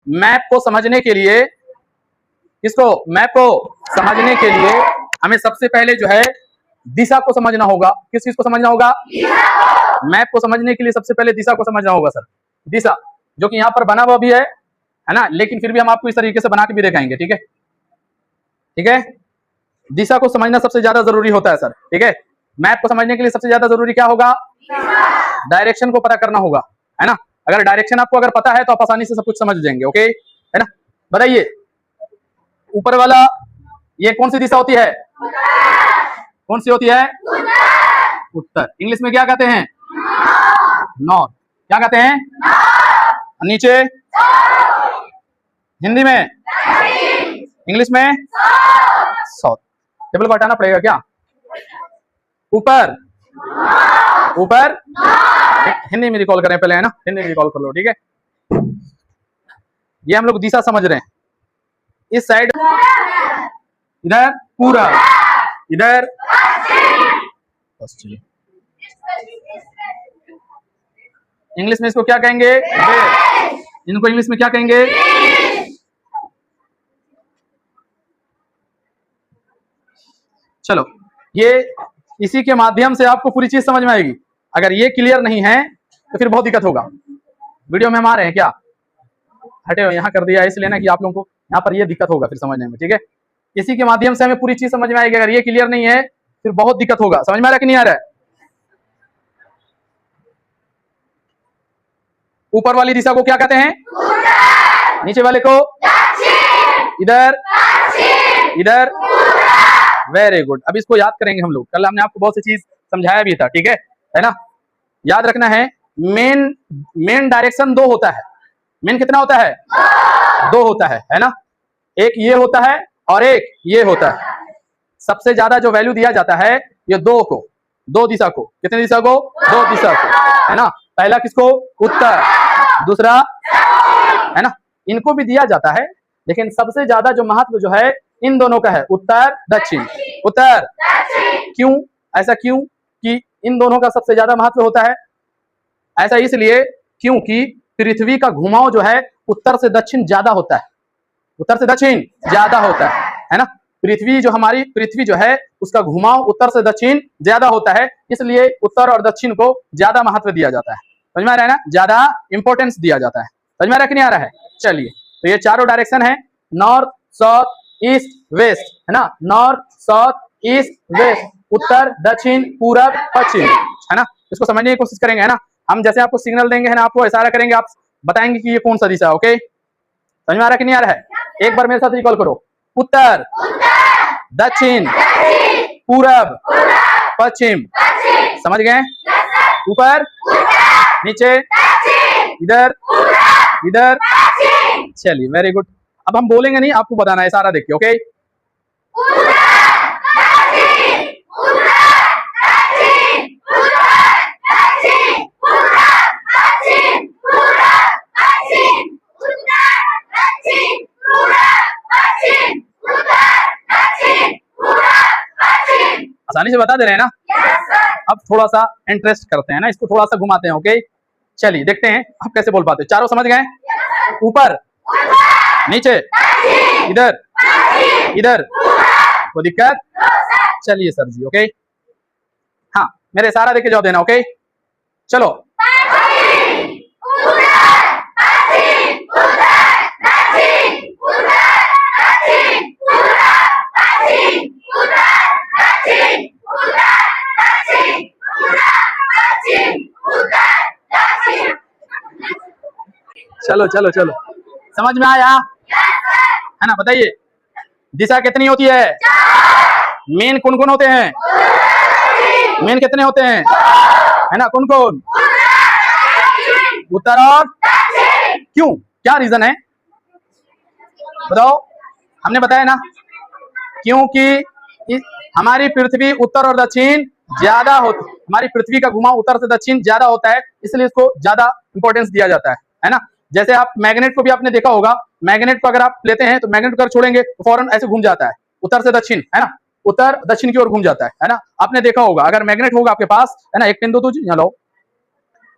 Map को समझने के लिए, इसको मैप को समझने के लिए हमें सबसे पहले जो है दिशा को समझना होगा। किस चीज को समझना होगा? मैप को समझने के लिए सबसे पहले दिशा को समझना होगा सर। दिशा जो कि यहाँ पर बना हुआ भी है ना, लेकिन फिर भी हम आपको इस तरीके से बना के भी दिखाएंगे। ठीक है, ठीक है। दिशा को समझना सबसे ज्यादा जरूरी होता है सर। ठीक है, मैप को समझने के लिए सबसे ज्यादा जरूरी क्या होगा? डायरेक्शन को पता करना होगा, है ना। अगर डायरेक्शन आपको अगर पता है तो आप आसानी से सब कुछ समझ जाएंगे। ओके, है ना। बताइए, ऊपर वाला ये कौन सी दिशा होती है? कौन सी होती है? उत्तर। इंग्लिश में क्या कहते हैं? नॉर्थ। क्या कहते हैं? नीचे हिंदी में, इंग्लिश में साउथ। टेबल को हटाना पड़ेगा क्या? ऊपर, ऊपर हिंदी में रिकॉल करें पहले, है ना। हिंदी में रिकॉल कर लो। ठीक है, ये हम लोग दिशा समझ रहे हैं। इस साइड इधर पूरा, इधर पश्चिम। इंग्लिश में इसको क्या कहेंगे? इनको इंग्लिश में क्या कहेंगे? चलो, ये इसी के माध्यम से आपको पूरी चीज समझ में आएगी। अगर ये क्लियर नहीं है तो फिर बहुत दिक्कत होगा। वीडियो में हम आ रहे हैं क्या? हटे हो, यहाँ कर दिया इसलिए ना कि आप लोगों को यहाँ पर ये दिक्कत होगा फिर समझने में। ठीक है, इसी के माध्यम से हमें पूरी चीज समझ में आएगी। अगर ये क्लियर नहीं है फिर बहुत दिक्कत होगा। समझ में आ रहा है कि नहीं आ रहा है? ऊपर वाली दिशा को क्या कहते हैं? नीचे वाले को? इधर, इधर। Very good. अब इसको याद करेंगे हम लोग। कल हमने आपको बहुत सी चीज समझाया भी था। ठीक है ना। याद रखना है, मेन डायरेक्शन दो होता है। मेन कितना होता है? दो होता है ना। एक ये होता है और एक ये होता है। सबसे ज्यादा जो वैल्यू दिया जाता है ये दो को, दो दिशा को। कितने दिशा को? दो दिशा को, है ना। पहला किसको? उत्तर। दूसरा, है ना। इनको भी दिया जाता है, लेकिन सबसे ज्यादा जो महत्व जो है इन दोनों का है, उत्तर दक्षिण। उत्तर क्यों? ऐसा क्यों कि इन दोनों का सबसे ज्यादा महत्व होता है? ऐसा इसलिए क्योंकि पृथ्वी का घुमाव जो है उत्तर से दक्षिण ज्यादा होता है। उत्तर से दक्षिण ज्यादा होता है ना। पृथ्वी जो हमारी पृथ्वी जो है उसका घुमाव उत्तर से दक्षिण ज्यादा होता है, इसलिए उत्तर और दक्षिण को ज्यादा महत्व दिया जाता है। समझ में आ रहा है ना? ज्यादा इंपॉर्टेंस दिया जाता है। समझ में आ रहा है कि नहीं आ रहा है? चलिए, तो ये चारों डायरेक्शन है, नॉर्थ, साउथ, ईस्ट, वेस्ट, है ना। नॉर्थ, साउथ, ईस्ट, वेस्ट, उत्तर, दक्षिण, पूरब, पश्चिम, है ना। इसको समझने की कोशिश करेंगे, है ना। हम जैसे आपको सिग्नल देंगे, है ना, आपको इशारा करेंगे, आप बताएंगे कि ये कौन सा दिशा है। ओके, समझ में आ रहा है कि नहीं आ रहा है? एक बार मेरे साथ रिकॉल करो। उत्तर, दक्षिण, पूरब, पश्चिम। समझ गए? ऊपर, नीचे, इधर, इधर। चलिए, वेरी गुड। अब हम बोलेंगे नहीं, आपको बताना है, सारा देखिए। ओके, आसानी से बता दे रहे हैं ना। अब थोड़ा सा इंटरेस्ट करते हैं ना, इसको थोड़ा सा घुमाते हैं। ओके, चलिए देखते हैं आप कैसे बोल पाते हैं। चारों समझ गए? ऊपर, नीचे, इधर, इधर। कोई दिक्कत? चलिए सर जी। ओके, हाँ, मेरे सारा देख के जवाब देना। ओके, चलो। चलो चलो चलो, समझ में आया? है ना। बताइए, दिशा कितनी होती है? मेन कौन कौन होते हैं? मेन कितने होते हैं? है ना, कौन कौन? उत्तर और क्यों? क्या रीजन है बताओ? हमने बताया ना, क्योंकि हमारी पृथ्वी उत्तर और दक्षिण ज्यादा होती, हमारी पृथ्वी का घुमाव उत्तर से दक्षिण ज्यादा होता है, इसलिए इसको ज्यादा इंपॉर्टेंस दिया जाता है ना। जैसे आप मैग्नेट को भी आपने देखा होगा, मैग्नेट को अगर आप लेते हैं तो मैग्नेट को अगर छोड़ेंगे तो फौरन ऐसे घूम जाता है, उत्तर से दक्षिण, है ना। उत्तर दक्षिण की ओर घूम जाता है ना। आपने देखा होगा, अगर मैग्नेट होगा आपके पास, है ना, एक पेन दो तो यहाँ लो,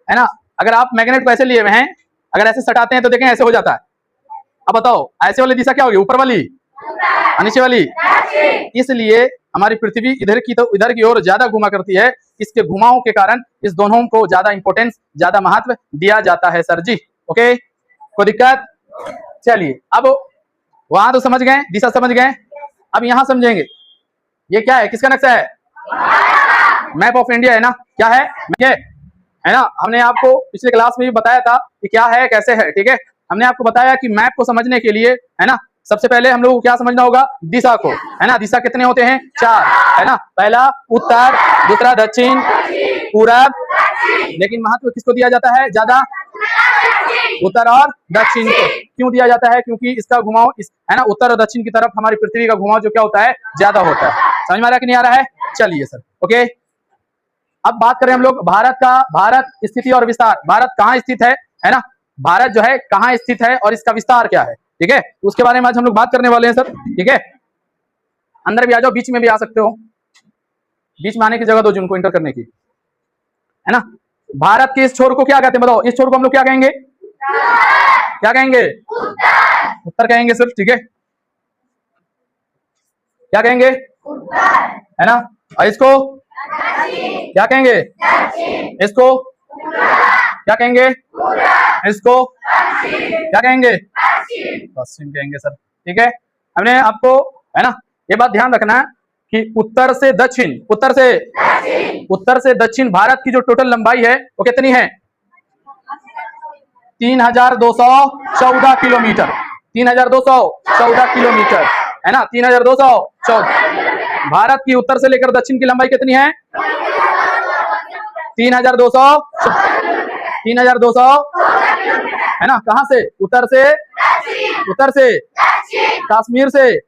है ना। अगर आप मैग्नेट को ऐसे लिए हुए हैं, अगर ऐसे सटाते हैं तो देखें ऐसे हो जाता है, अब बताओ ऐसे वाली दिशा क्या होगी, ऊपर वाली, नीचे वाली। इसलिए हमारी पृथ्वी इधर की ओर ज्यादा घुमा करती है। इसके घुमाव के कारण इस दोनों को ज्यादा इंपोर्टेंस, ज्यादा महत्व दिया जाता है सर जी। ओके, कोई दिक्कत? चलिए, अब वहां तो समझ गए, दिशा समझ गए, अब यहां समझेंगे। ये क्या है, किसका नक्शा है? मैप ऑफ इंडिया है ना, क्या है? है ना, हमने आपको पिछले क्लास में भी बताया था कि क्या है, कैसे है। ठीक है, हमने आपको बताया कि मैप को समझने के लिए, है ना, सबसे पहले हम लोग को क्या समझना होगा, दिशा को, है ना। दिशा कितने होते हैं? 4, है ना। पहला उत्तर, दूसरा दक्षिण, पूरब, लेकिन महत्व किसको दिया जाता है ज्यादा? उत्तर और दक्षिण को। क्यों दिया जाता है? क्योंकि इसका घुमाव, है ना, उत्तर और दक्षिण की तरफ हमारी पृथ्वी का घुमाव जो क्या होता है, ज्यादा होता है। समझ में आ रहा है कि नहीं आ रहा है? चलिए सर, ओके। अब बात करें हम लोग भारत का, भारत स्थिति और विस्तार। भारत कहाँ स्थित है ना, भारत जो है कहाँ स्थित है और इसका विस्तार क्या है, ठीक है, उसके बारे में आज हम लोग बात करने वाले हैं सर। ठीक है, अंदर भी आ जाओ, बीच में भी आ सकते हो, बीच में आने की जगह दो जिनको इंटर करने की, है ना। भारत के इस छोर को क्या कहते हैं बताओ? इस छोर को हम लोग क्या कहेंगे? क्या कहेंगे? उत्तर कहेंगे सर। ठीक है, क्या कहेंगे? है ना। और इसको क्या कहेंगे? इसको क्या कहेंगे? इसको क्या कहेंगे? पश्चिम कहेंगे सर। ठीक है, हमने आपको, है ना, ये बात ध्यान रखना है कि उत्तर से दक्षिण, उत्तर से दक्षिण भारत की जो टोटल लंबाई है वो कितनी है? 3214 किलोमीटर। 3214 किलोमीटर, है ना, 3214। भारत की उत्तर से लेकर दक्षिण की लंबाई कितनी है? 3200, है ना। कहां से? उत्तर से, उत्तर से कश्मीर से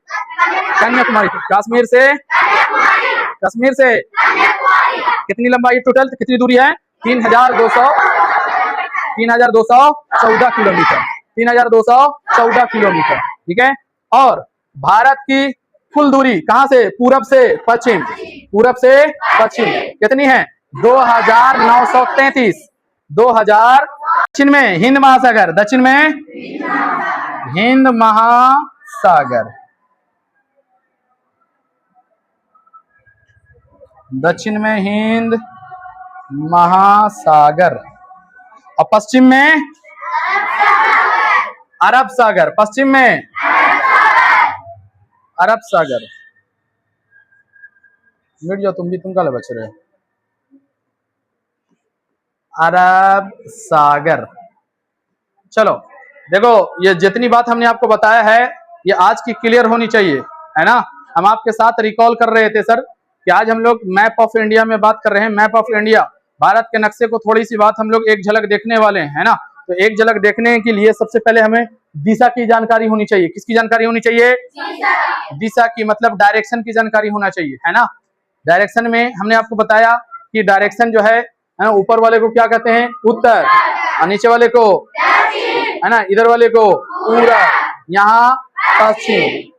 कन्याकुमारी, कश्मीर से कितनी लंबाई टोटल, कितनी दूरी है? 3214 किलोमीटर, 3214 किलोमीटर। ठीक है, और भारत की कुल दूरी कहां से? पूरब से पश्चिम, पूरब से पश्चिम कितनी है? 2933। 2000। दक्षिण में हिंद महासागर, दक्षिण में हिंद महासागर, दक्षिण में हिंद महासागर, और पश्चिम में अरब सागर, पश्चिम में अरब सागर। मिट जाओ तुम भी, तुम कल बच रहे हो। अरब सागर। चलो देखो, ये जितनी बात हमने आपको बताया है ये आज की क्लियर होनी चाहिए, है ना। हम आपके साथ रिकॉल कर रहे थे सर कि आज हम लोग मैप ऑफ इंडिया में बात कर रहे हैं। मैप ऑफ इंडिया, भारत के नक्शे को थोड़ी सी बात हम लोग एक झलक देखने वाले हैं, है ना। तो एक झलक देखने के लिए सबसे पहले हमें दिशा की जानकारी होनी चाहिए। किसकी जानकारी होनी चाहिए? दिशा की, मतलब डायरेक्शन की जानकारी होना चाहिए, है ना। डायरेक्शन में हमने आपको बताया कि डायरेक्शन जो है ना, ऊपर वाले को क्या कहते हैं? उत्तर, और नीचे वाले को, है ना, इधर वाले को पूरब, यहाँ पश्चिम।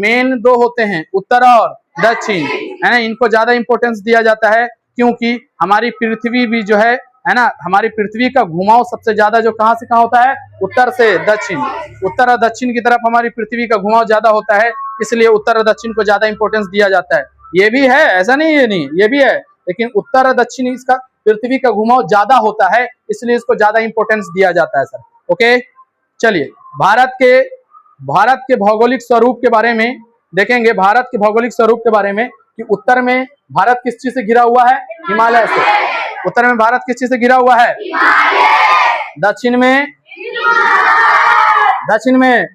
मेन दो होते हैं, उत्तर और दक्षिण, है ना। इनको ज्यादा इंपॉर्टेंस दिया जाता है क्योंकि हमारी पृथ्वी भी जो है ना, हमारी पृथ्वी का घुमाव सबसे ज्यादा जो कहां से कहां होता है? उत्तर से दक्षिण। उत्तर और दक्षिण की तरफ हमारी पृथ्वी का घुमाव ज्यादा होता है, इसलिए उत्तर और दक्षिण को ज्यादा इंपॉर्टेंस दिया जाता है। ये भी है, ऐसा नहीं है, नहीं, ये भी है, लेकिन उत्तर और दक्षिण इसका पृथ्वी का घुमाव ज्यादा होता है, इसलिए इसको ज्यादा इंपॉर्टेंस दिया जाता है सर। ओके, चलिए भारत के भौगोलिक स्वरूप के बारे में देखेंगे। भारत के भौगोलिक स्वरूप के बारे में कि उत्तर में भारत किस चीज से घिरा हुआ है? हिमालय से। उत्तर में भारत किस चीज से घिरा हुआ है? दक्षिण में, दक्षिण में,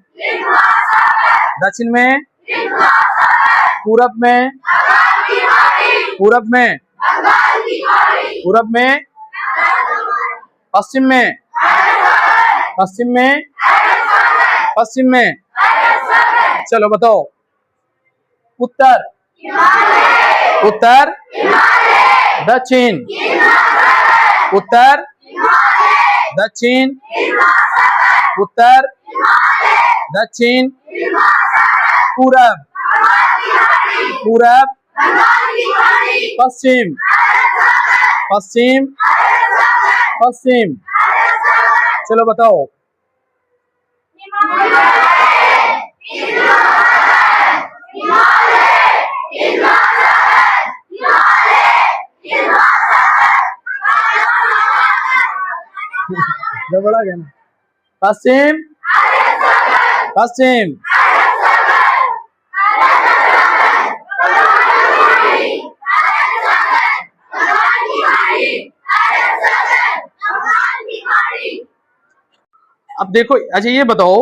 दक्षिण में, पूरब में, पूरब में, पूरब में, पश्चिम में, पश्चिम में, पश्चिम में। चलो बताओ, उत्तर, उत्तर, दक्षिण, उत्तर, दक्षिण, उत्तर, दक्षिण, पूरब, पूरब, पश्चिम, पश्चिम, पश्चिम। चलो बताओ, गड़बड़ा गया ना। पश्चिम, पश्चिम, अब देखो, अच्छा ये बताओ,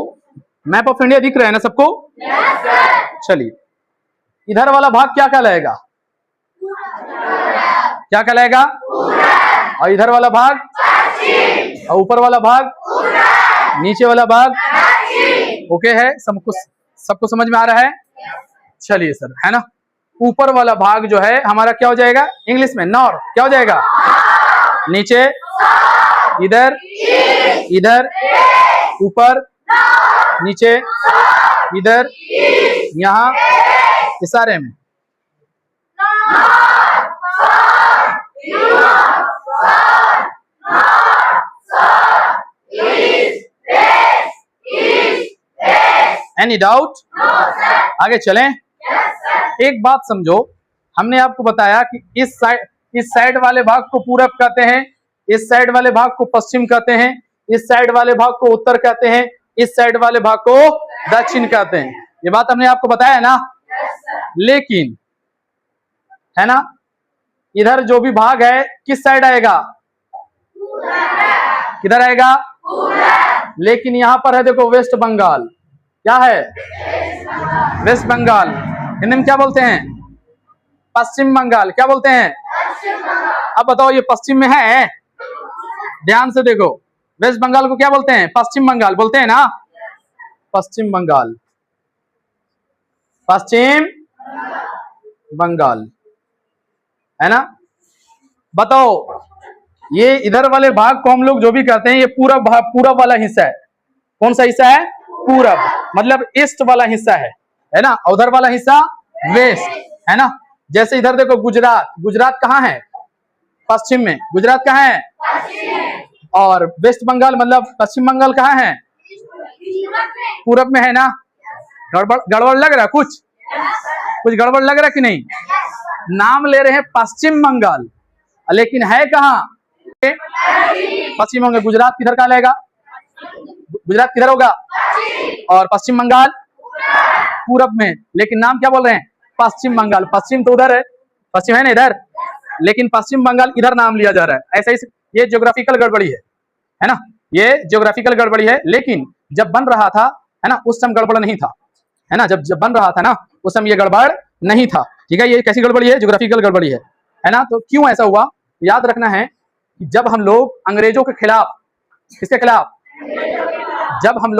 मैप ऑफ इंडिया दिख रहा है ना सबको? चलिए, इधर वाला भाग क्या कहलाएगा? क्या कहलाएगा? और इधर वाला भाग? और ऊपर वाला भाग? नीचे वाला भाग? ओके है, सबको समझ में आ रहा है? चलिए सर, है ना। ऊपर वाला भाग जो है हमारा क्या हो जाएगा इंग्लिश में? नॉर्थ। क्या हो जाएगा? नीचे, इधर, इधर, ऊपर, नीचे, इधर, यहाँ, इशारे में। Any doubt? आगे चलें। एक बात समझो, हमने आपको बताया कि इस साइड वाले भाग को पूरब कहते हैं, इस साइड वाले भाग को पश्चिम कहते हैं, इस साइड वाले भाग को उत्तर कहते हैं, इस साइड वाले भाग को दक्षिण कहते हैं। ये बात हमने आपको बताया है ना? लेकिन है ना, इधर जो भी भाग है किस साइड आएगा? किधर आएगा? लेकिन यहां पर है देखो वेस्ट बंगाल। क्या है? वेस्ट बंगाल। हिंदी में क्या बोलते हैं? पश्चिम बंगाल। क्या बोलते हैं? अब बताओ, ये पश्चिम में है? ध्यान से देखो, वेस्ट बंगाल को क्या बोलते हैं? पश्चिम बंगाल बोलते हैं ना? पश्चिम बंगाल, पश्चिम बंगाल, है ना। बताओ, ये इधर वाले भाग को हम लोग जो भी कहते हैं, ये पूरब भाग, पूरब वाला हिस्सा है। कौन सा हिस्सा है? पूरब, मतलब ईस्ट वाला हिस्सा है ना। उधर वाला हिस्सा वेस्ट, है ना। जैसे इधर देखो गुजरात, गुजरात कहाँ है? पश्चिम में। गुजरात कहाँ है? और वेस्ट बंगाल मतलब पश्चिम बंगाल कहाँ है? पूरब में, है ना। गड़बड़ लग रहा? कुछ गड़बड़ लग रहा कि नहीं? नाम ले रहे हैं पश्चिम बंगाल, लेकिन है कहाँ? पश्चिम बंगाल। गुजरात किधर का लेगा? गुजरात किधर होगा? और पश्चिम बंगाल पूरब में, लेकिन नाम क्या बोल रहे हैं? पश्चिम बंगाल। पश्चिम तो उधर है, पश्चिम है ना इधर, लेकिन पश्चिम बंगाल इधर नाम लिया जा रहा है। ऐसा ही ये ज्योग्राफिकल गड़बड़ी है ना। ये ज्योग्राफिकल गड़बड़ी है, लेकिन जब बन रहा था, है ना, उस समय गड़बड़ नहीं था, है ना। जब बन रहा था ना, उस समय ये गड़बड़ नहीं था। ठीक है, ये कैसी गड़बड़ी है? ज्योग्राफिकल गड़बड़ी है ना। तो क्यों ऐसा हुआ? याद रखना है कि जब हम लोग अंग्रेजों के खिलाफ, किसके खिलाफ? जब हम